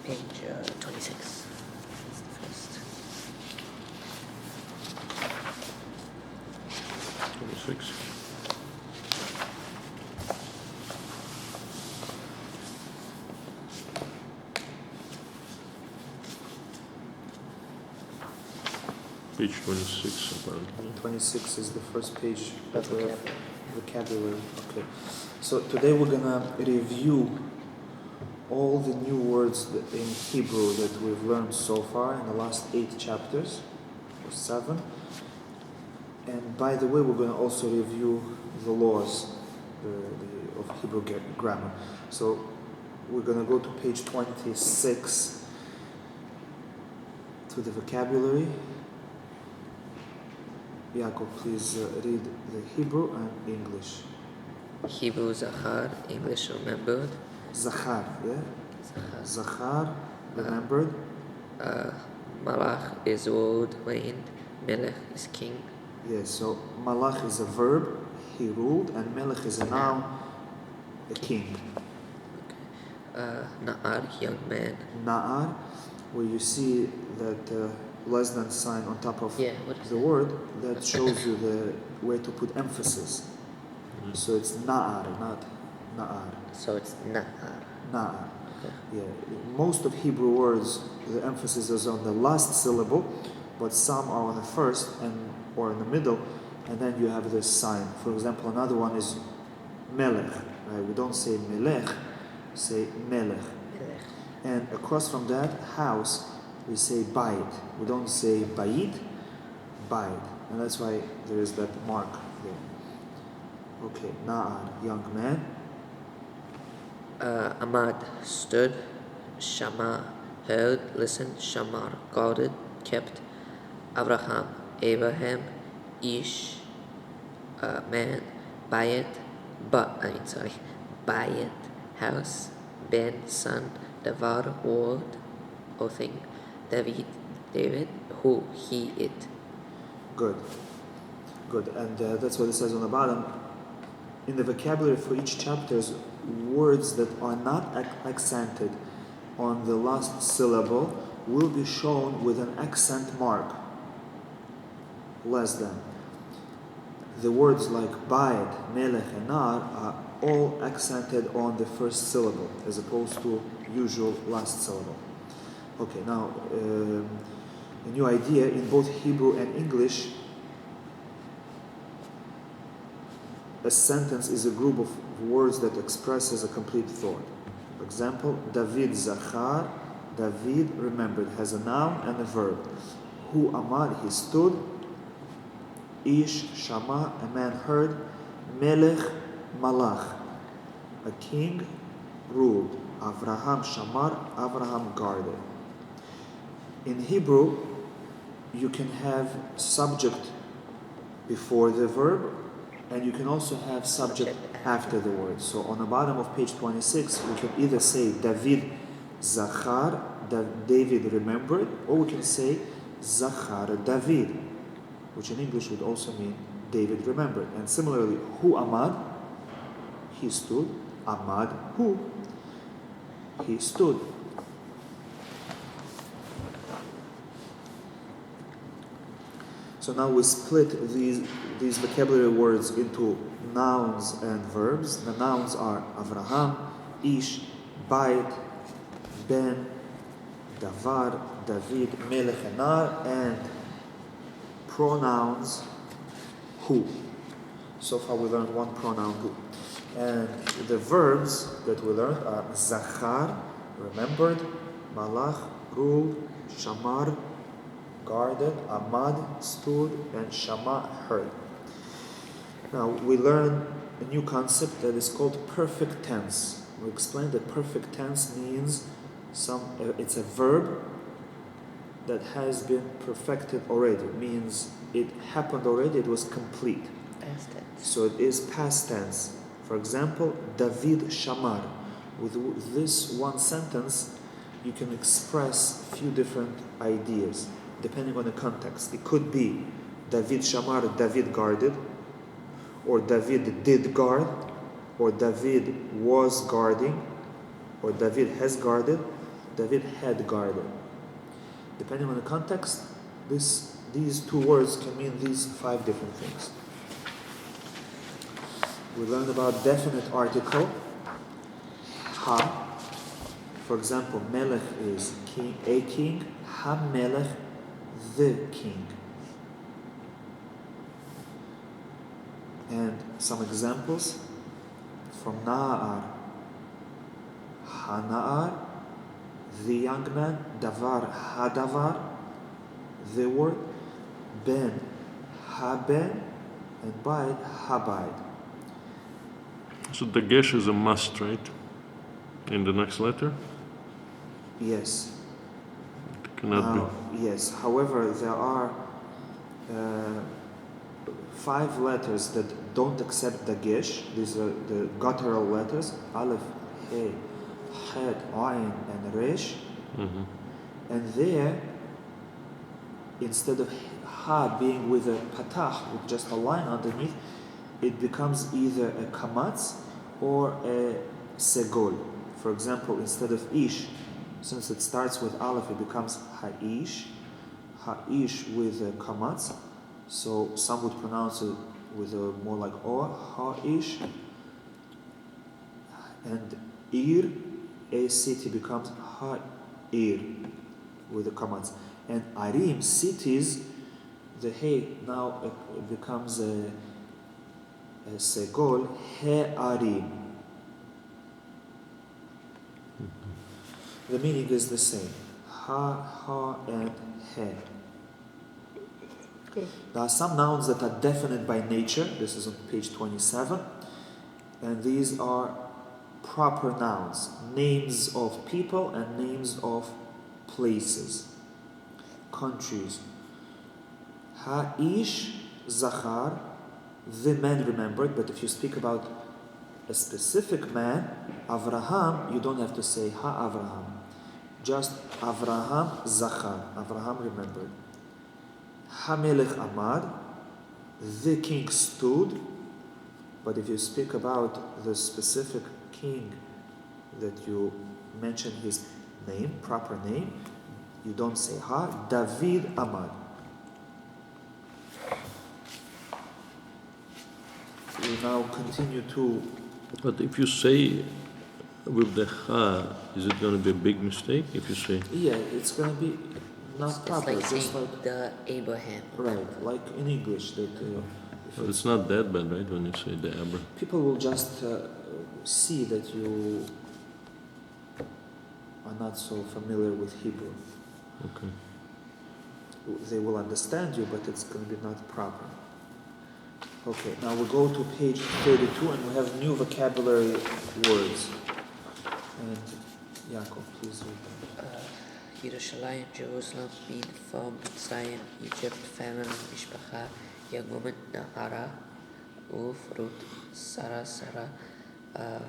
Page 26. That's the first. 26. Page 26, apparently. 26 is the first page That's of the vocabulary. vocabulary. Okay. So today we're gonna review all the new words in Hebrew that we've learned so far in the last 8 chapters, or 7. And by the way, we're going to also review the laws of Hebrew grammar. So we're going to go to page 26 to the vocabulary. Yaakov, please read the Hebrew and English. Hebrew Zachar, English remembered. Zachar, yeah? Zachar. Zachar, remembered. Malach is ordained. Melech is king. Yes, so Malach is a verb, he ruled, and Melech is a noun, a king. Na'ar, young man. Na'ar, where you see that less than sign on top of What is the word, that shows you the where to put emphasis. So it's Na'ar, not Na'ar. So it's Na'ar. Na'ar. Okay. Yeah, most of Hebrew words, the emphasis is on the last syllable, but some are on the first or in the middle, and then you have this sign. For example, another one is Melech. Right? We don't say Melech, say Melech. And across from that, house, we say Bait. We don't say Bait, Bait. And that's why there is that mark there. Okay, Na'ar, young man. Amad stood. Shama heard, listened. Shamar guarded, kept. Abraham, Ish, man. Bayit, house. Ben, son. Davar, word or thing. David, who, he, it. Good. Good. And that's what it says on the bottom. In the vocabulary for each chapter, words that are not accented on the last syllable will be shown with an accent mark, less than. The words like Bayit, Melech, and Nar are all accented on the first syllable as opposed to usual last syllable. Okay, now a new idea in both Hebrew and English. A sentence is a group of words that expresses a complete thought. For example, David Zachar, David remembered, has a noun and a verb. Hu Amad, he stood. Ish Shama, a man heard. Melech Malach, a king ruled. Avraham Shamar, Avraham guarded. In Hebrew, you can have subject before the verb, and you can also have subject after the word. So on the bottom of page 26, we can either say David Zachar, David remembered, or we can say Zachar David, which in English would also mean David remembered. And similarly, Hu Amad, he stood. Amad Hu, he stood. So now we split these vocabulary words into nouns and verbs. The nouns are Avraham, Ish, Bait, Ben, Davar, David, Melech, and Nar, and pronouns who. So far we learned one pronoun who. And the verbs that we learned are Zachar, remembered, Malach, ruled, Shamar, guarded, Amad, stood, and Shama, heard. Now we learn a new concept that is called perfect tense. We explained that perfect tense means it's a verb that has been perfected already. It means it happened already, it was complete. Past tense. So it is past tense. For example, David Shamar. With this one sentence, you can express a few different ideas depending on the context. It could be David Shamar, David guarded, or David did guard, or David was guarding, or David has guarded, David had garden. Depending on the context, these two words can mean these 5 different things. We learned about definite article, ha. For example, melech is king, a king, ha-melech, the king. And some examples from Na'ar, ha-na'ar, the young man, davar, ha-davar, the word, ben, ha-ben, and bide, ha-bide. So the gesh is a must, right? In the next letter? Yes. It cannot Yes. However, there are 5 letters that don't accept the gesh. These are the guttural letters: aleph, he, het, ayin, and resh. be. Mm-hmm. And there, instead of ha being with a patah, with just a line underneath, it becomes either a kamatz or a segol. For example, instead of ish, since it starts with aleph, it becomes ha'ish with a kamatz. So some would pronounce it with a more like or, ha'ish. And ir, a city, becomes ha'ir with a kamatz. And arim, cities, the he now it becomes a segol, he-arim. The meaning is the same. Ha, and he. There are some nouns that are definite by nature. This is on page 27. And these are proper nouns. Names of people and names of places. Countries. Ha-ish, zachar, the man remembered. But if you speak about a specific man, Avraham, you don't have to say ha-Avraham. Just Avraham zachar. Avraham remembered. Ha-melech amad, the king stood. But if you speak about the specific king that you mention his name, proper name, you don't say ha. David amad. We now continue to. But if you say with the ha, is it going to be a big mistake if you say? Yeah, it's going to be not It's proper. like Just saying like the Abraham. right, like in English that. But it's not that bad, right, when you say the Abra? People will just see that you are not so familiar with Hebrew. Okay. They will understand you, but it's going to be not proper. Okay, now we go to page 32 and we have new vocabulary words. And Yaakov, please read them. Yerushalayim, Jerusalem, being from Mitzrayim, Egypt, famine, Mishpacha, young woman, Na'ara, Uf, Ruth, Sarah,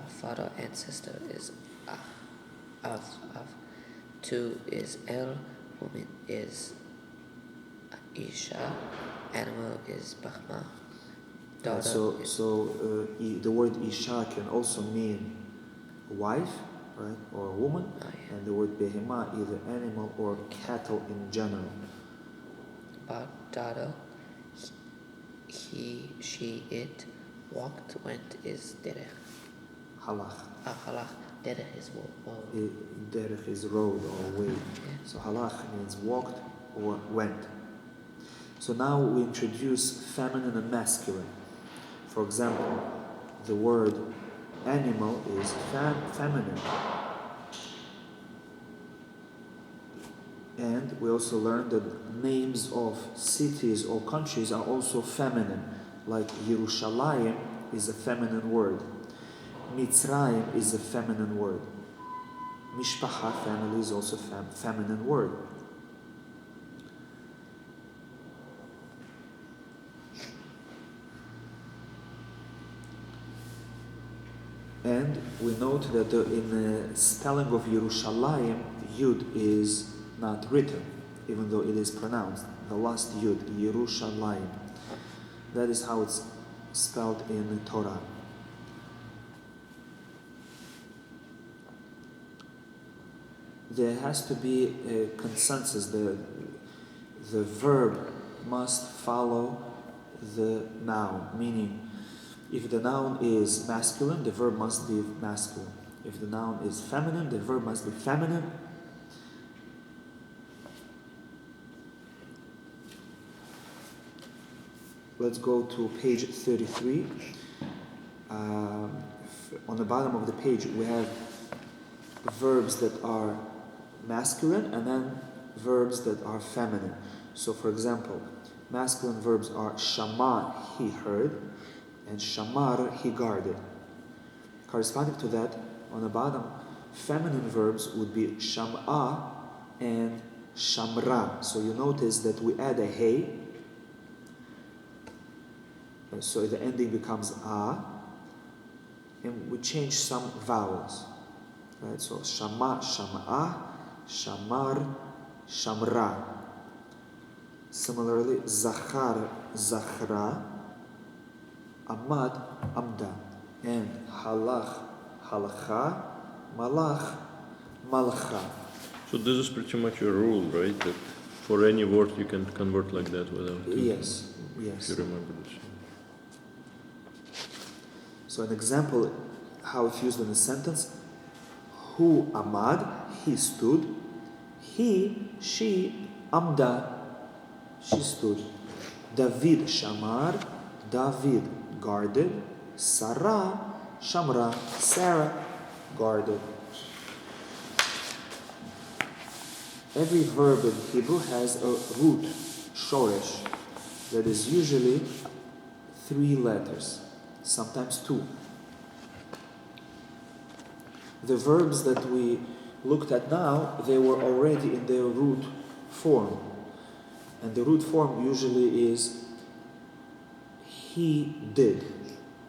father and sister is Av. 2 is El, woman is Isha, animal is Bahma. The word Isha can also mean wife, right, or a woman, and the word Behema either animal or cattle in general. Daughter, he, she, it, walked, went is derech. Halach. Halach, derech is walk. Derech is road or way. Yeah. So halach means walked or went. So now we introduce feminine and masculine. For example, the word animal is feminine. And we also learned that names of cities or countries are also feminine. Like Yerushalayim is a feminine word. Mitzrayim is a feminine word. Mishpacha, family, is also feminine word. And we note that in the spelling of Yerushalayim, Yud is not written, even though it is pronounced. The last Yud, Yerushalayim. That is how it's spelled in the Torah. there has to be a consensus. The verb must follow the noun, meaning if the noun is masculine, the verb must be masculine. If the noun is feminine, the verb must be feminine. Let's go to page 33. On the bottom of the page, we have verbs that are masculine and then verbs that are feminine. So, for example, masculine verbs are shama, he heard, and shamar, he guarded. Corresponding to that, on the bottom, feminine verbs would be sham'a and shamra. So you notice that we add a hey, so the ending becomes a, and we change some vowels. Right? So shama, sham'a, shamar, shamra. Similarly, zachar, zachra, amad, amda, and halach, halacha, malach, malacha. So this is pretty much a rule, right? That for any word you can convert like that without thinking. Yes, yes. If you remember this. So an example how it's used in a sentence: Hu amad, he stood. He, she, amda, she stood. David shamar, David guarded. Sarah shamra, Sarah guarded. Every verb in Hebrew has a root, shoresh, that is usually 3 letters, sometimes 2. The verbs that we looked at now, they were already in their root form. And the root form usually is he did,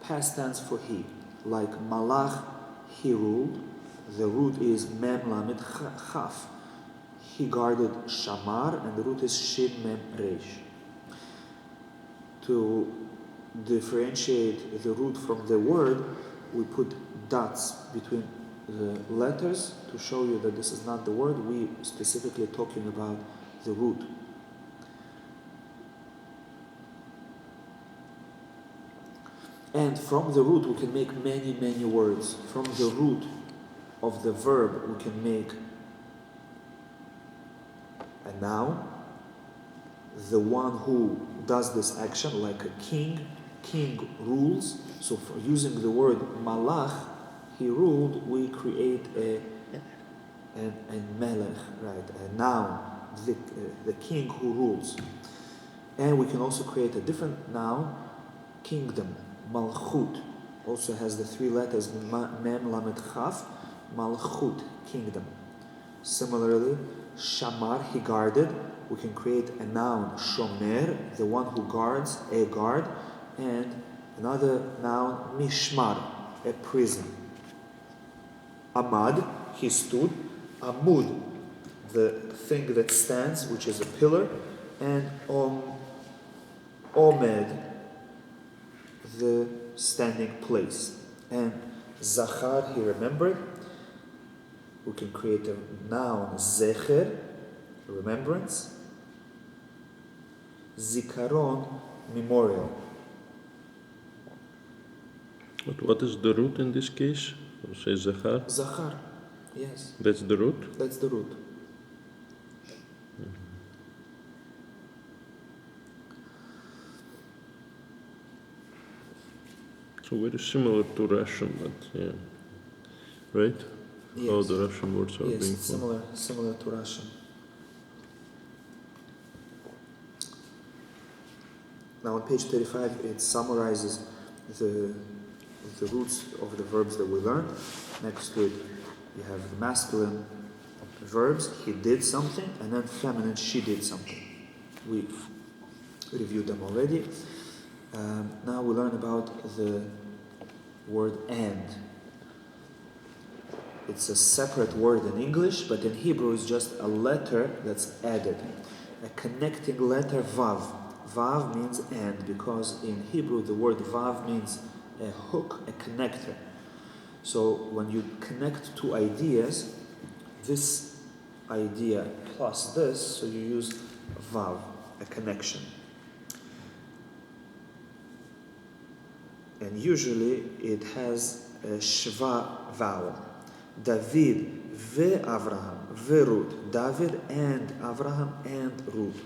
past tense for he. Like malach, he ruled. The root is mem lamed chaf. He guarded shamar, and the root is shin mem resh. To differentiate the root from the word, we put dots between the letters to show you that this is not the word. We specifically talking about the root. And from the root we can make many, many words. From the root of the verb we can make a noun. The one who does this action, like a king. King rules. So for using the word malach, he ruled, we create a melech, right? A noun, the king who rules. And we can also create a different noun, kingdom. Malchut also has the 3 letters mem lamed chaf. Malchut, kingdom. Similarly, shamar, he guarded. We can create a noun, shomer, the one who guards, a guard, and another noun, mishmar, a prison. Amad, he stood. Amud, the thing that stands, which is a pillar, and omed, the standing place. And zachar, he remembered. We can create a noun, zecher, remembrance. Zikaron, memorial. But what is the root in this case? You say zachar? Zachar, yes. That's the root? That's the root. So very similar to Russian, but yeah. Right? Yes. How the Russian words are being Yes, formed. similar to Russian. Now on page 35 it summarizes the roots of the verbs that we learned. Next to it you have the masculine verbs, he did something, and then feminine, she did something. We reviewed them already. Now we learn about the word and. It's a separate word in English, but in Hebrew it's just a letter that's added. A connecting letter, vav. Vav means and, because in Hebrew the word vav means a hook, a connector. So when you connect 2 ideas, this idea plus this, so you use vav, a connection. And usually it has a shva vowel. David ve Avraham ve Ruth. David and Avraham and Ruth.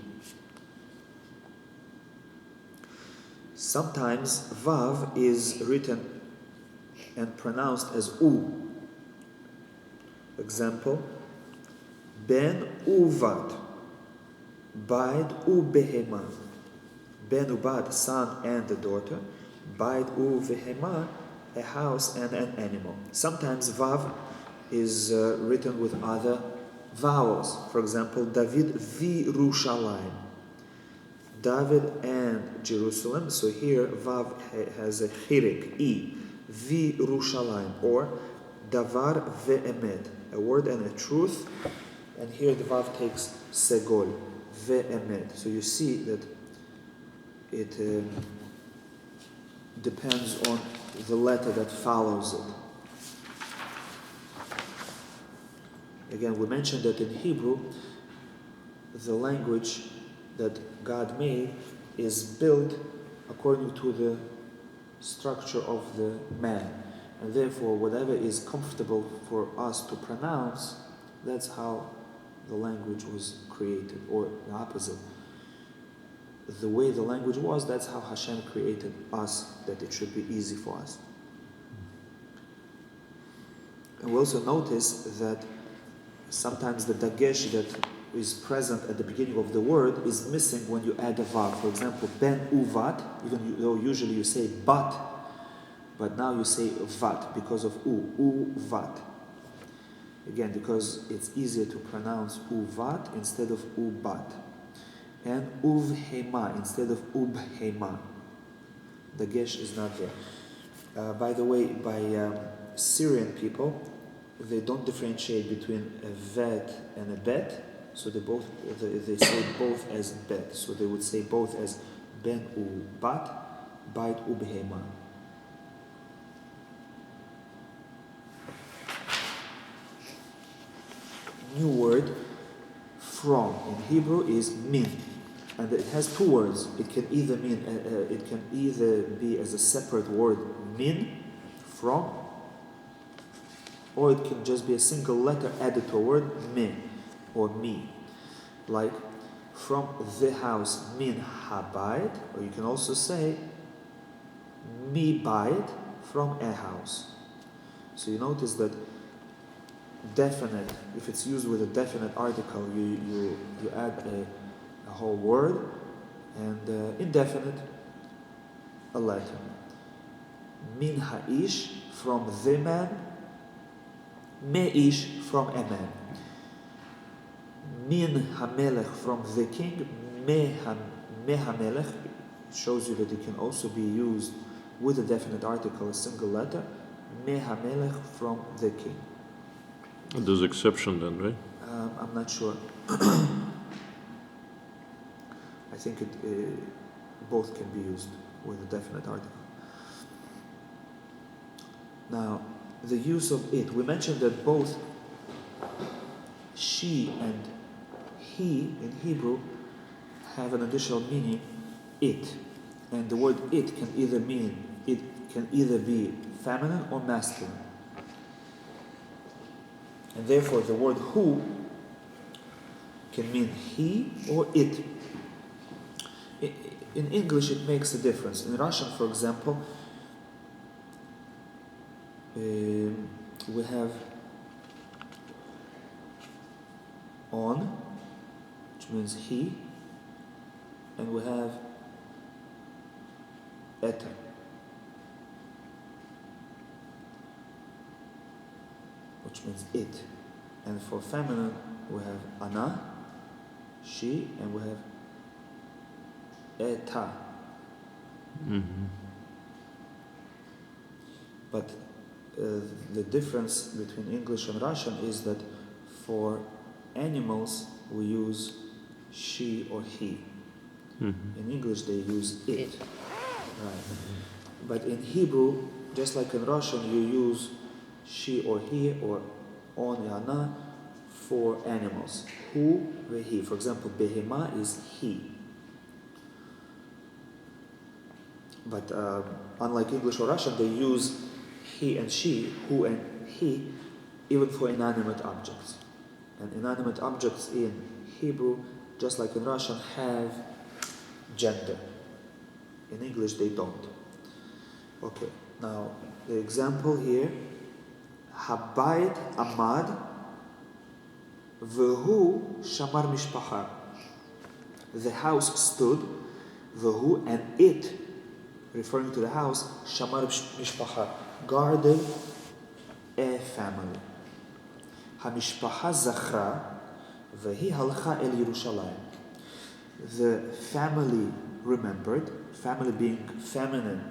Sometimes vav is written and pronounced as u. Example, ben uvat, bait u behema. Ben ubat, son and a daughter. Bait u vehema, a house and an animal. Sometimes vav is written with other vowels. For example, David V031. David and Jerusalem. So here vav has a chirik, e, V031, or davar ve'emet, a word and a truth. And here the vav takes segol, ve'emet. So you see that it depends on the letter that follows it. Again, we mentioned that in Hebrew, the language that God made is built according to the structure of the man. And therefore, whatever is comfortable for us to pronounce, that's how the language was created, or the opposite. The way the language was, that's how Hashem created us, that it should be easy for us. And we also notice that sometimes the dagesh that is present at the beginning of the word is missing when you add a vav. For example, ben uvat, even though usually you say but now you say vat because of uvat. Again, because it's easier to pronounce uvat instead of ubat. And uvhema instead of ubhema. The gesh is not there. By the way, by Syrian people, they don't differentiate between a vet and a bet, so they say both as bet. So they would say both as ben ubat, bait ubhema. New word from in Hebrew is min. And it has two words. It can either mean it can either be as a separate word min, from, or it can just be a single letter added to a word me or me. Like from the house min habayit, or you can also say mi bayit, from a house. So you notice that definite, if it's used with a definite article, you add a whole word, and indefinite, a letter. Min ha'ish, from the man. Me'ish, from a man. Min hamelech, from the king. Me hamelech, shows you that it can also be used with a definite article, a single letter. Me hamelech, from the king. There's exception then, right? I'm not sure. I think both can be used with a definite article. Now, the use of it. We mentioned that both she and he in Hebrew have an additional meaning, it. And the word it can either be feminine or masculine. And therefore the word who can mean he or it. In English it makes a difference. In Russian, for example, we have on, which means he, and we have eta, which means it. And for feminine, we have ana, she, and we have eta. Mm-hmm. But the difference between English and Russian is that for animals we use she or he. Mm-hmm. In English they use it. Right. But in Hebrew, just like in Russian, you use she or he or on yana for animals. Hu, vehi. For example, behema is he. But unlike English or Russian, they use he and she, hu and he, even for inanimate objects. And inanimate objects in Hebrew, just like in Russian, have gender. In English, they don't. Okay, now the example here, Habayit Amad Vehu Shamar Mishpacha. The house stood, Vehu, and it, referring to the house, Shamar Mishpacha, guarded a family. HaMishpacha Zachra Vehi Halcha El Yerushalayim. The family remembered, family being feminine,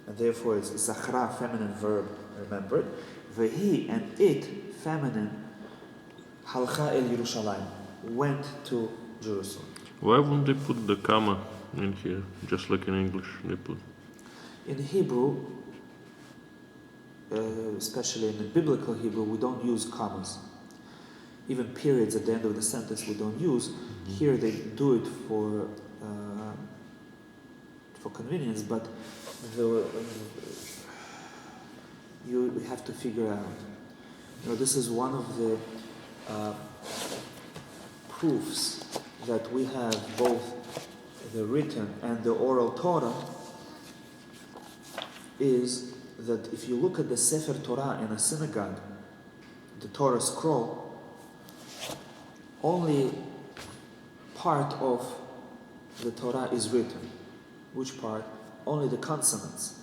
and therefore it's Zachra, feminine verb, remembered. Vehi, and it, feminine, Halcha El Yerushalayim, went to Jerusalem. Why wouldn't they put the comma in here, just like in English they put? In Hebrew, especially in the biblical Hebrew, we don't use commas. Even periods at the end of the sentence we don't use. Here they do it for convenience, but you have to figure out. This is one of the proofs that we have both the written and the oral Torah, is that if you look at the Sefer Torah in a synagogue, the Torah scroll, only part of the Torah is written. Which part? Only the consonants.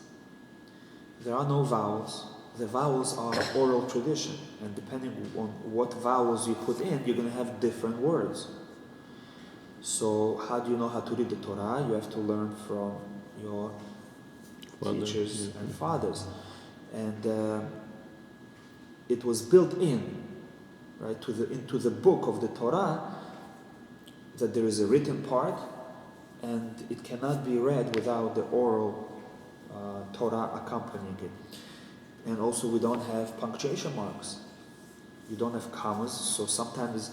There are no vowels. The vowels are oral tradition, and depending on what vowels you put in, you're going to have different words. So how do you know how to read the Torah? You have to learn from your teachers and fathers. And it was built in, right, into the book of the Torah, that there is a written part, and it cannot be read without the oral Torah accompanying it. And also we don't have punctuation marks. You don't have commas, so sometimes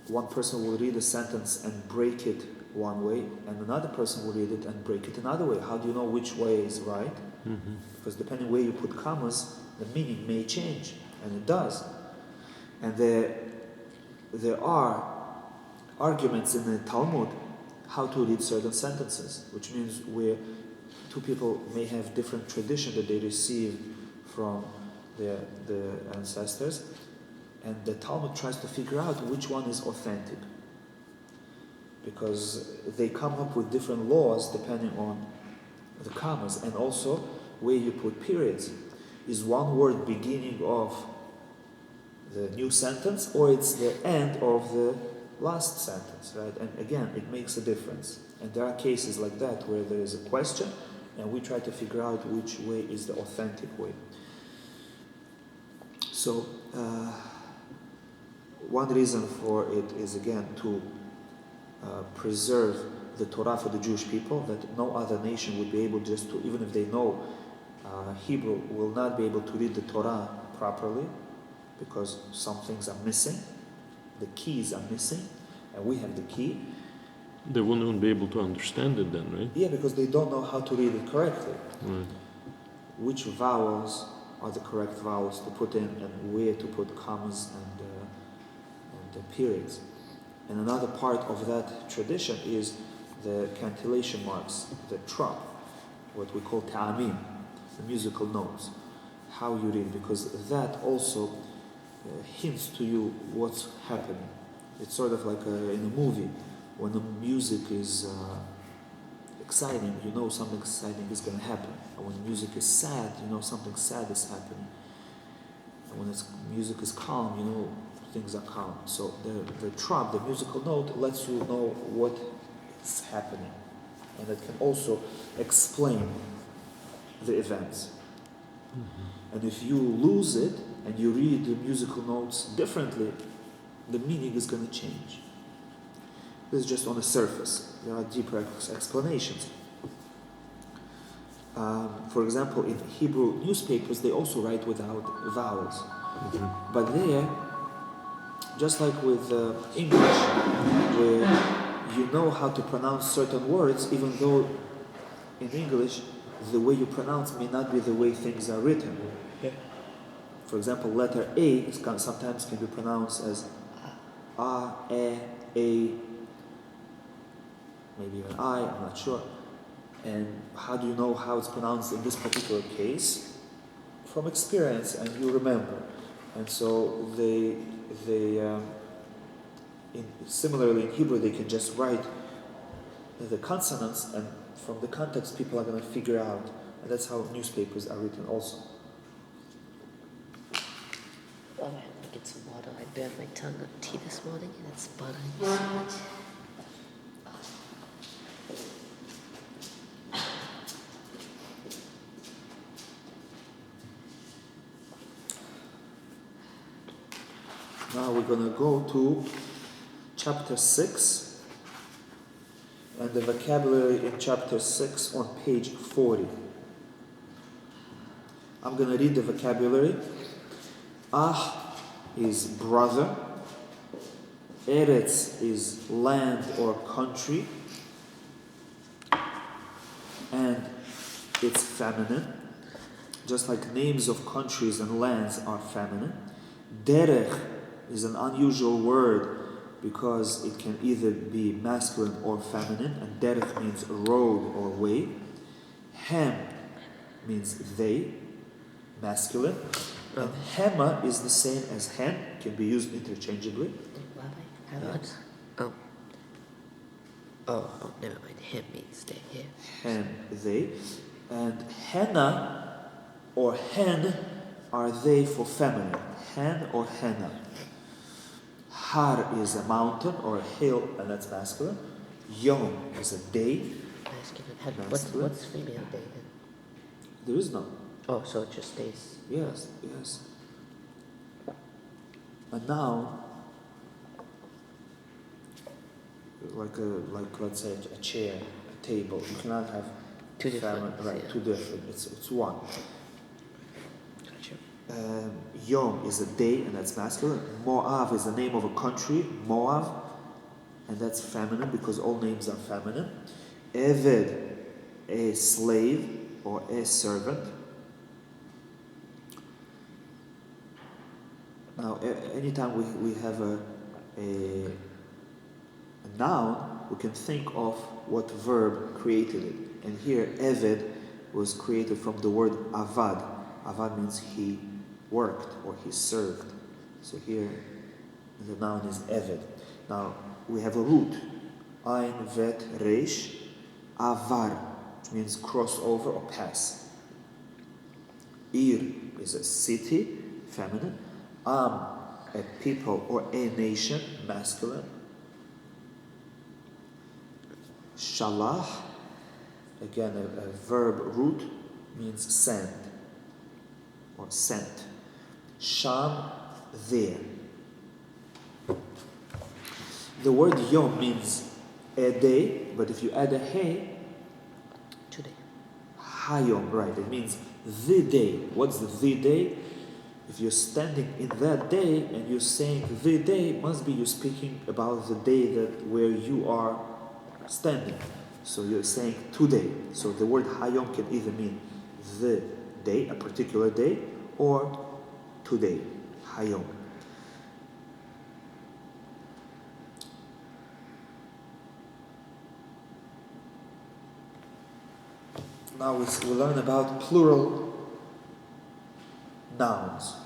one person will read a sentence and break it one way, and another person will read it and break it another way. How do you know which way is right? Mm-hmm. Because depending where you put commas, the meaning may change, and it does. And there are arguments in the Talmud how to read certain sentences, which means where two people may have different tradition that they receive from the ancestors, and the Talmud tries to figure out which one is authentic, because they come up with different laws depending on the commas, and also where you put periods. Is one word beginning of the new sentence, or it's the end of the last sentence, right? And again, it makes a difference. And there are cases like that where there is a question, and we try to figure out which way is the authentic way. So, one reason for it is, again, to preserve the Torah for the Jewish people, that no other nation would be able just to, even if they know Hebrew, will not be able to read the Torah properly, because some things are missing, the keys are missing, and we have the key. They wouldn't even be able to understand it then, right? Yeah, because they don't know how to read it correctly. Right. Which vowels are the correct vowels to put in, and where to put commas and periods. And another part of that tradition is the cantillation marks, the trop, what we call ta'amim, the musical notes, how you read, because that also hints to you what's happening. It's sort of like in a movie, when the music is exciting, you know something exciting is going to happen. And when the music is sad, you know something sad is happening. And when music is calm, you know things are calm. So the trop, the musical note, lets you know what is happening. And it can also explain the events. Mm-hmm. And if you lose it, and you read the musical notes differently, the meaning is going to change. This is just on the surface. There are deeper explanations. For example, in Hebrew newspapers, they also write without vowels. Mm-hmm. But there, just like with English, where you know how to pronounce certain words, even though in English the way you pronounce may not be the way things are written. Yeah. For example, letter A sometimes can be pronounced as A, A, maybe even I, I'm not sure. And how do you know how it's pronounced in this particular case? From experience, and you remember. And so similarly in Hebrew, they can just write the consonants, and from the context, people are going to figure out. And that's how newspapers are written also. Oh, I have to get some water. I burned my tongue on tea this morning and it's bothering me so much. Now we're going to go to chapter 6, and the vocabulary in chapter 6 on page 40. I'm going to read the vocabulary. Ah is brother. Eretz is land or country, and it's feminine, just like names of countries and lands are feminine. Derech is an unusual word because it can either be masculine or feminine, and derech means road or way. Hem means they, masculine, and hema is the same as hen, can be used interchangeably. Rabbi, how about? Oh, never mind. Him means they here. Hen, they, and henna or hen are they for feminine. Hen or henna. Har is a mountain or a hill, and that's masculine. Yom is a day. Masculine. Masculine. What's female day then? There is none. Oh, so it just stays. Yes, yes. A noun, like let's say a chair, a table. You cannot have Two different. right? Yeah. Two different. It's one. Gotcha. Yom is a day, and that's masculine. Moav is the name of a country, Moav, and that's feminine because all names are feminine. Eved, a slave or a servant. Now, anytime we have a noun, we can think of what verb created it. And here, Eved was created from the word avad. Avad means he worked or he served. So here, the noun is Eved. Now, we have a root. Ein, vet, resh, avar, which means cross over or pass. Ir is a city, feminine. A people or a nation, masculine. Shalach, again a verb root, means send or sent. Sham, there. The word yom means a day, but if you add a hey, Today. hayom, right, it means the day. What's the day? If you're standing in that day and you're saying the day, must be you're speaking about the day where you are standing. So you're saying today. So the word hayom can either mean the day, a particular day, or today, hayom. Now we learn about plural nouns.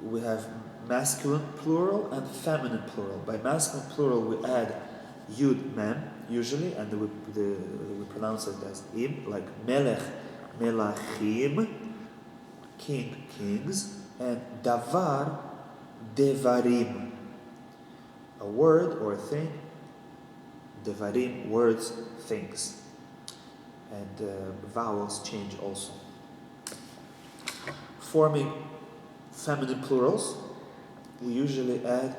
We have masculine plural and feminine plural. By masculine plural, we add yud mem usually, and we pronounce it as im, like melech, melachim, king, kings, and davar, devarim. A word or a thing, devarim, words, things. And vowels change also. Forming feminine plurals, we usually add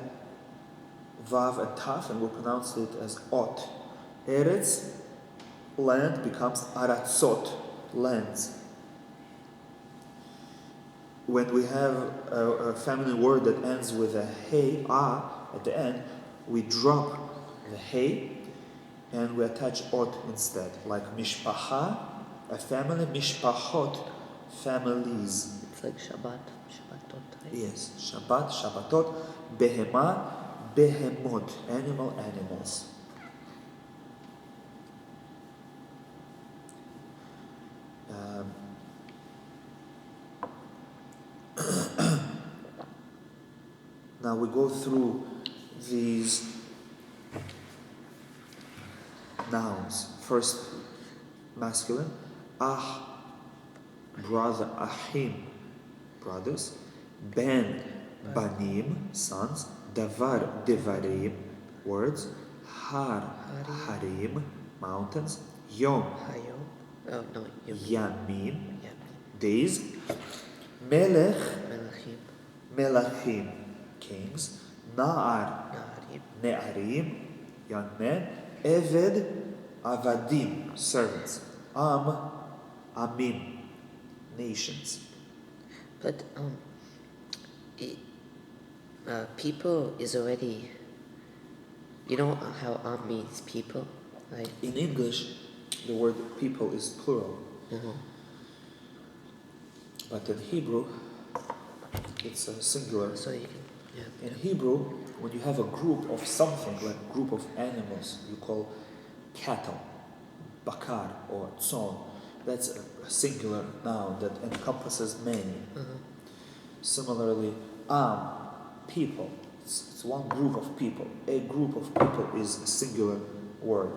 vav and taf, and we'll pronounce it as ot. Eretz, land, becomes aratzot, lands. when we have a feminine word that ends with a hey, at the end, we drop the hey and we attach ot instead, like mishpacha, a family, mishpachot, families. It's like Shabbatot, right? Yes, Shabbat, Shabbatot, behema, behemot, animals. Now we go through these nouns. First, masculine, brother, ahim, brothers, ben, banim, sons, davar, devarim, words, har, harim, mountains, yom, Hayom. Oh, no, yamim, Yamin. days, melech, Melachim. melachim, kings, naar, Naharim. ne'arim, young men, eved, avadim, servants, amim, nations. But it, people is already, you know how means people, right? In English, the word people is plural, but in Hebrew, it's a singular. So you can, In Hebrew, when you have a group of something, like a group of animals, you call cattle, bakar or tzon. That's a singular noun that encompasses many. Similarly, people. It's one group of people. A group of people is a singular word.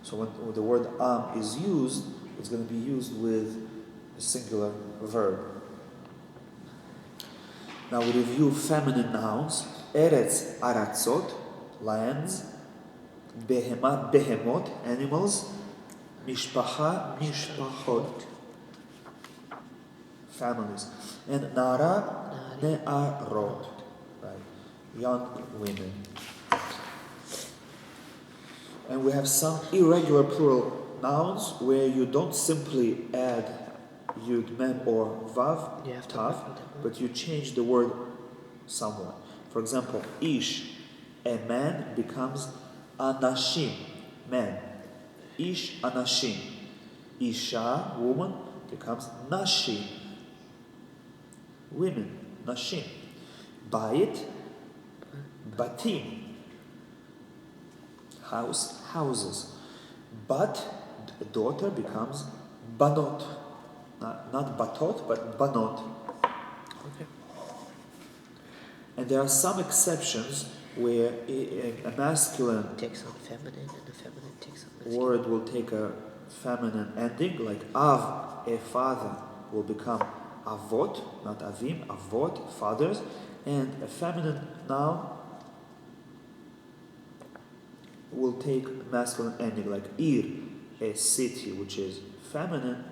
So when the word is used, it's going to be used with a singular verb. Now we review feminine nouns. Eretz, aratzot, lands. Behema, behemot, animals. Mishpacha, mishpachot, families. And nara, ne'arot, right? Young women. And we have some irregular plural nouns where you don't simply add yud, mem, or vav, You have to tav, put them. but you change the word somewhat. For example, ish, a man, becomes anashim, man. Ish, anashim. Isha, woman, becomes nashim, women, nashim. Bayit, batim, house, houses. But a daughter becomes banot, not batot, but banot. Okay. And there are some exceptions where a masculine Takes on feminine and the feminine takes on masculine. word will take a feminine ending, like av, a father, will become avot, not avim, avot, fathers, and a feminine noun will take masculine ending, like ir, a city, which is feminine,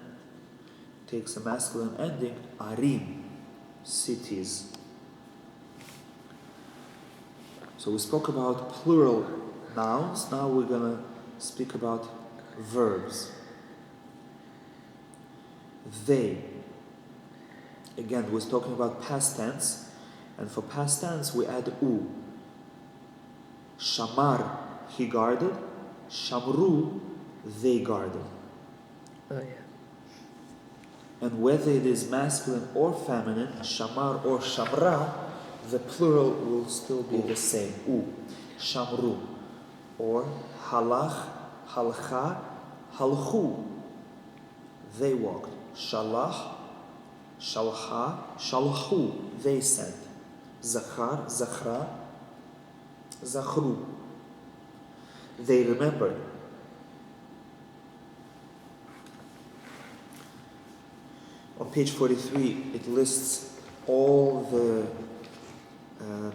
takes a masculine ending, arim, cities. So we spoke about plural nouns, now we're going to speak about verbs. They. Again, we're talking about past tense, and for past tense we add u. Shamar, he guarded. Shamru, they guarded. Oh yeah. And whether it is masculine or feminine, shamar or shamra, the plural will still be the same. U. Shamru. Or halach, halcha, halchu. They walked. Shalach, shalcha, shalchu. They sent. Zachar, zachra, zachru. They remembered. On page 43, it lists all the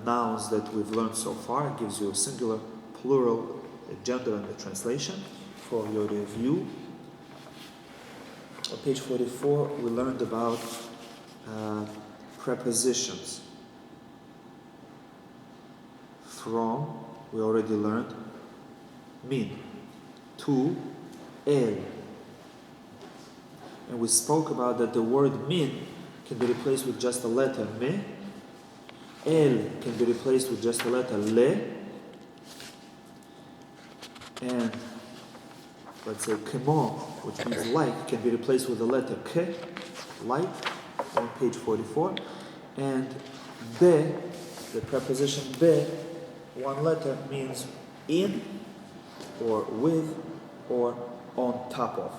nouns that we've learned so far. It gives you a singular, plural, a gender, and a translation for your review. On page 44, we learned about prepositions. From, we already learned. Min, to, el. And we spoke about that the word min can be replaced with just a letter me. El can be replaced with just a letter le. And let's say kemo, which means like, can be replaced with the letter k, like, on page 44. And be, the preposition be, one letter means in, or with, or on top of.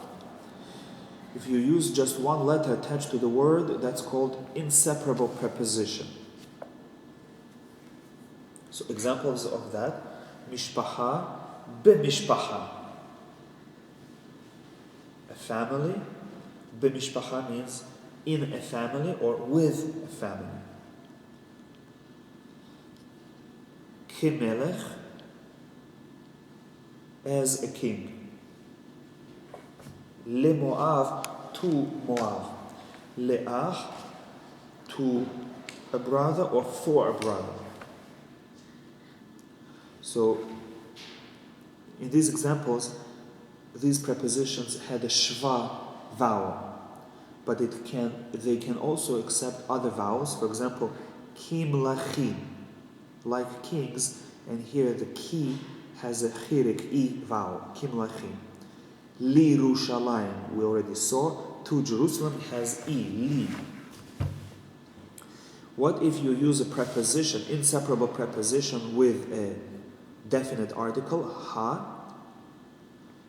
If you use just one letter attached to the word, that's called inseparable preposition. So examples of that, mishpacha, b'mishpacha. A family, b'mishpacha means in a family or with a family. Kimelech, as a king. Le Moav, to Moav. Le'ach, to a brother or for a brother. So, in these examples, these prepositions had a shva vowel, but they can also accept other vowels. For example, kim lachim, like kings, and here the ki has a chirik i vowel, kim lachim. Li Yerushalayim, we already saw, to Jerusalem has i, li. What if you use a preposition, inseparable preposition, with a definite article, ha?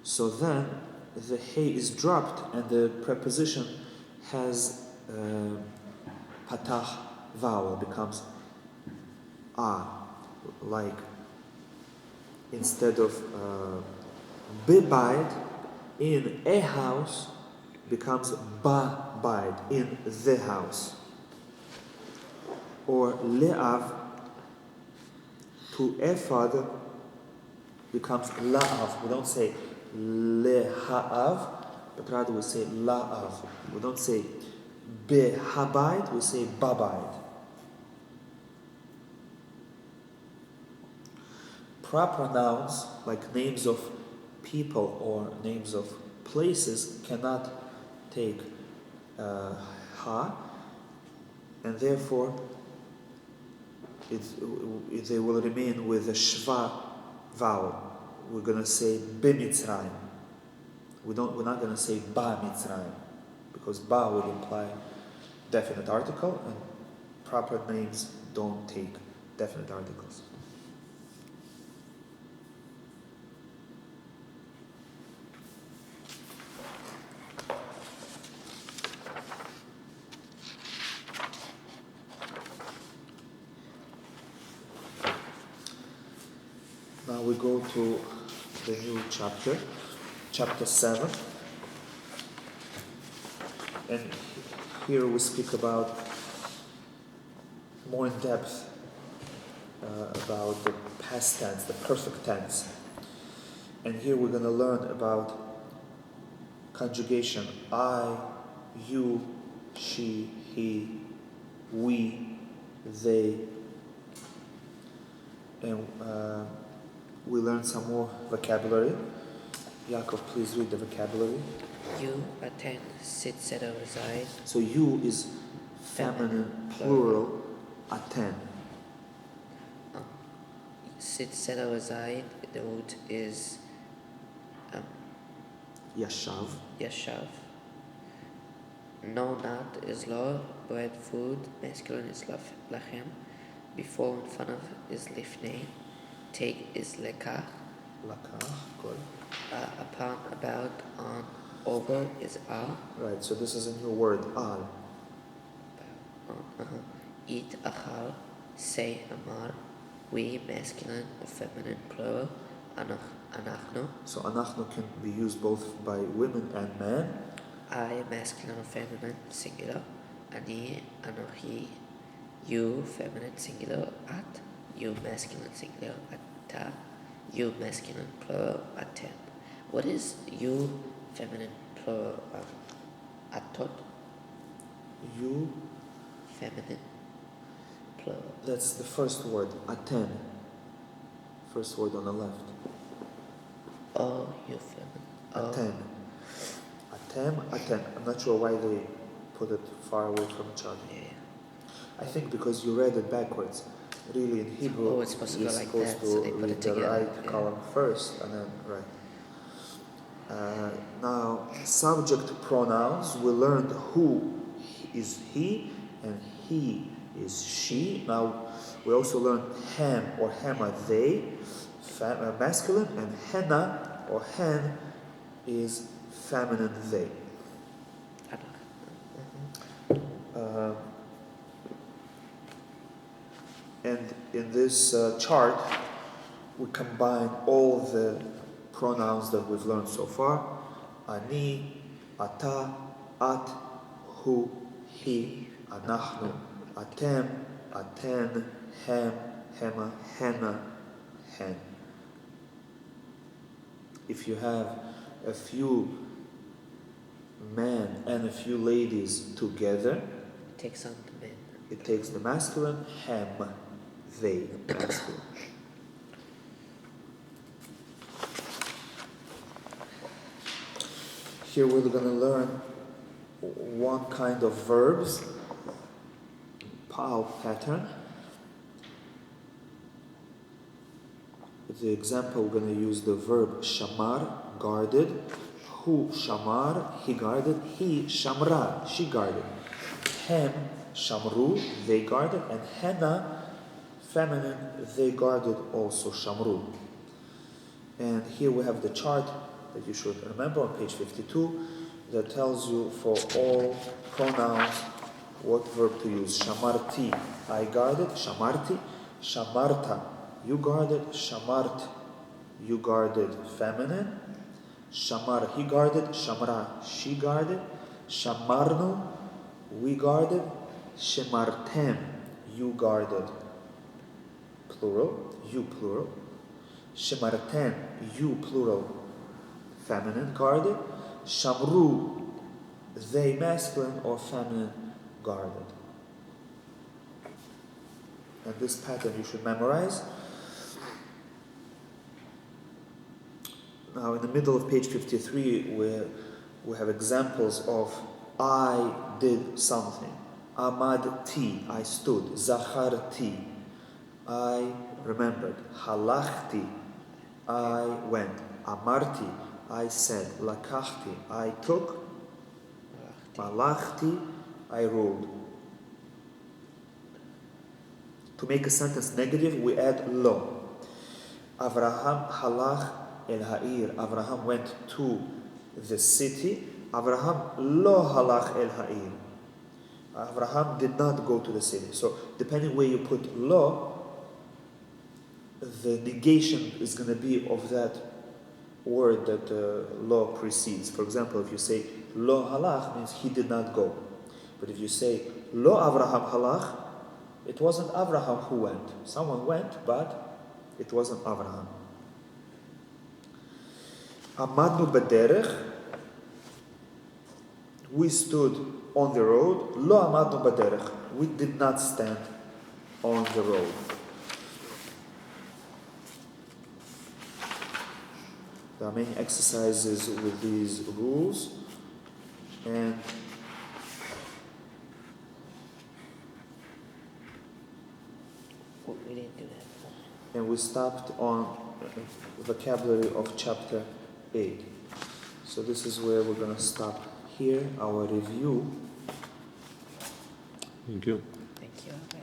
So then the he is dropped and the preposition has patach vowel, becomes a, like instead of bebait in a house becomes ba-bait in the house. Or le'av, to a father, becomes la'av. We don't say le'ha'av, but rather we say la'av. We don't say be'habait, we say babait. Proper nouns, like names of people or names of places, cannot take ha, and therefore they will remain with a shva vowel. We're going to say b'mitzrayim. We're not going to say ba mitzrayim, because ba would imply definite article, and proper names don't take definite articles. Now we go to the new chapter, chapter 7. And here we speak about more in depth about the past tense, the perfect tense. And here we're going to learn about conjugation. I, you, she, he, we, they. And we learn some more vocabulary. Yaakov, please read the vocabulary. You attend, sit, settle, reside. So you is feminine, plural, attend. Sit, settle, reside. The root is Yashav. yashav. No, not is law. Bread, food. Masculine is lachem. Before in front of is lifnei. Take is lekach. Lakach, good. Upon, about, on, over is al. Right, so this is a new word, al. Eat, achal. Say, amar. We, masculine or feminine, plural. Anachnu. So anachnu can be used both by women and men. I, masculine or feminine, singular. Ani, anochi. You, feminine, singular. At. You, masculine, singular. Atta. You, masculine, plural. Atem. What is you, feminine, plural? Atot. You, Feminine, plural. that's the first word, aten. First word on the left. Oh, you, feminine. Oh. Aten. Atem, aten. I'm not sure why they put it far away from each other. Yeah. I think because you read it backwards. Really, in Hebrew, Oh, it's supposed to you're go like supposed that, so they to put read it the together. right column first and then right. Now, subject pronouns, we learned who is he and he is she. Now, we also learned hem or hema, they, masculine, and henna or hen is feminine, they. And in this chart, we combine all the pronouns that we've learned so far. Ani, ata, at, hu, he, anachnu, atem, aten, hem, hema, henna, hen. If you have a few men and a few ladies together, It takes on the men. it takes the masculine, hem, they, masculine. Here we're going to learn one kind of verbs, PAL pattern. The example, we're going to use the verb shamar, guarded. Hu shamar, he guarded. He shamra, she guarded. Hem shamru, they guarded. And henna, feminine, they guarded also shamru. And here we have the chart that you should remember on page 52 that tells you for all pronouns what verb to use. Shamarti, I guarded. Shamarti, shamarta, you guarded. Shamart, you guarded, feminine. Shamar, he guarded. Shamra, she guarded. Shamarnu, we guarded. Shemartem, you guarded, plural, you plural. Shemarten, you plural, feminine, guarded. Shamru, they masculine or feminine, guarded. And this pattern you should memorize. Now in the middle of page 53 we have examples of I did something. Amadti, I stood. Zacharti, I remembered. Halachti, I went. Amarti, I said. Lakachti, I took. Malachti, I ruled. To make a sentence negative, we add lo. Avraham halach el ha'ir. Avraham went to the city. Avraham lo halach el ha'ir. Avraham did not go to the city. So depending where you put lo, the negation is going to be of that word that lo precedes. For example, if you say lo halach, means he did not go. But if you say lo Avraham halach, it wasn't Avraham who went. Someone went, but it wasn't Avraham. Amadnu b'derech, we stood on the road. Lo amadnu b'derech, we did not stand on the road. There are many exercises with these rules, and We didn't do that. and we stopped on vocabulary of chapter 8. So this is where we're going to stop here, our review. Thank you. Thank you.